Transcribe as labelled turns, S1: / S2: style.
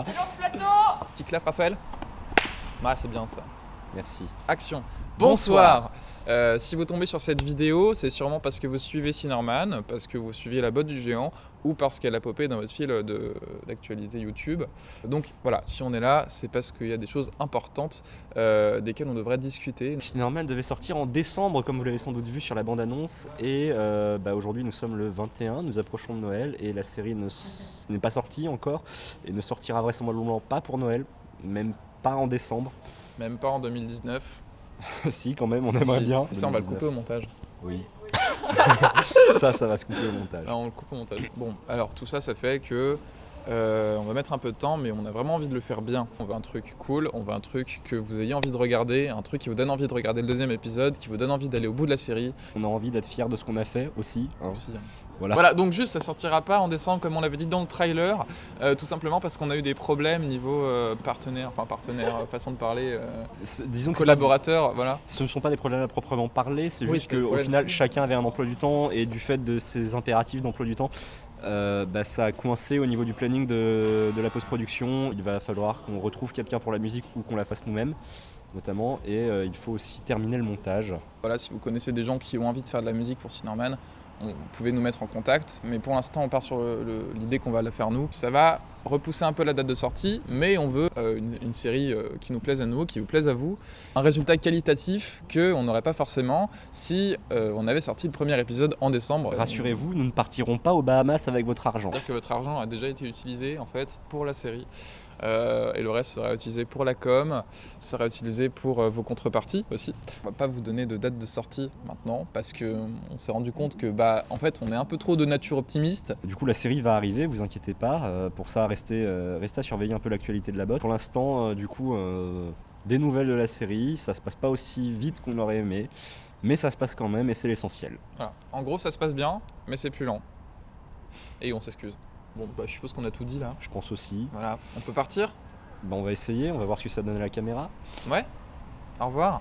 S1: Silence plateau.
S2: Petit clap, Raphaël. Ah, c'est bien ça.
S3: Merci.
S2: Action. Bonsoir. Si vous tombez sur cette vidéo, c'est sûrement parce que vous suivez Cinnamon, parce que vous suivez la botte du géant ou parce qu'elle a popé dans votre fil d'actualité YouTube. Donc voilà, si on est là, c'est parce qu'il y a des choses importantes desquelles on devrait discuter.
S3: Cinnamon devait sortir en décembre, comme vous l'avez sans doute vu sur la bande-annonce. Et aujourd'hui, nous sommes le 21, nous approchons de Noël et la série n'est pas sortie encore et ne sortira vraisemblablement pas pour Noël, même pas en décembre.
S2: Même pas en 2019.
S3: Si, quand même, on aimerait bien.
S2: Ça, on va le couper au montage.
S3: Oui. ça va se couper au montage.
S2: Ah, on le coupe au montage. Bon, alors tout ça, ça fait que on va mettre un peu de temps, mais on a vraiment envie de le faire bien. On veut un truc cool, on veut un truc que vous ayez envie de regarder, un truc qui vous donne envie de regarder le deuxième épisode, qui vous donne envie d'aller au bout de la série.
S3: On a envie d'être fiers de ce qu'on a fait aussi. Hein.
S2: Aussi, hein.
S3: Voilà.
S2: Donc juste, ça sortira pas en décembre comme on l'avait dit dans le trailer, tout simplement parce qu'on a eu des problèmes niveau partenaire, façon de parler,
S3: Disons que
S2: collaborateur, voilà.
S3: ce ne sont pas des problèmes à proprement parler, c'est
S2: Oui,
S3: juste
S2: c'est des
S3: qu'au
S2: problèmes,
S3: final,
S2: c'est-
S3: chacun avait un emploi du temps et du fait de ces impératifs d'emploi du temps, ça a coincé au niveau du planning de la post-production. Il va falloir qu'on retrouve quelqu'un pour la musique ou qu'on la fasse nous-mêmes, notamment, et il faut aussi terminer le montage.
S2: Voilà, si vous connaissez des gens qui ont envie de faire de la musique pour Cinnamon, vous pouvez nous mettre en contact, mais pour l'instant on part sur l'idée qu'on va la faire nous. Ça va repousser un peu la date de sortie, mais on veut une série qui nous plaise à nous, qui vous plaise à vous. Un résultat qualitatif qu'on n'aurait pas forcément si on avait sorti le premier épisode en décembre.
S3: Rassurez-vous, nous ne partirons pas aux Bahamas avec votre argent.
S2: C'est-à-dire que votre argent a déjà été utilisé en fait pour la série. Et le reste sera utilisé pour la com, sera utilisé pour vos contreparties aussi. On va pas vous donner de date de sortie maintenant parce qu'on s'est rendu compte que en fait on est un peu trop de nature optimiste.
S3: Du coup, la série va arriver, vous inquiétez pas. Pour ça, restez à surveiller un peu l'actualité de la botte. Pour l'instant, des nouvelles de la série. Ça se passe pas aussi vite qu'on aurait aimé, mais ça se passe quand même et c'est l'essentiel.
S2: Voilà. En gros ça se passe bien, mais c'est plus lent. Et on s'excuse. Bon, je suppose qu'on a tout dit là.
S3: Je pense aussi.
S2: Voilà, on peut partir ?
S3: On va essayer, on va voir ce que ça donne à la caméra.
S2: Ouais ? Au revoir.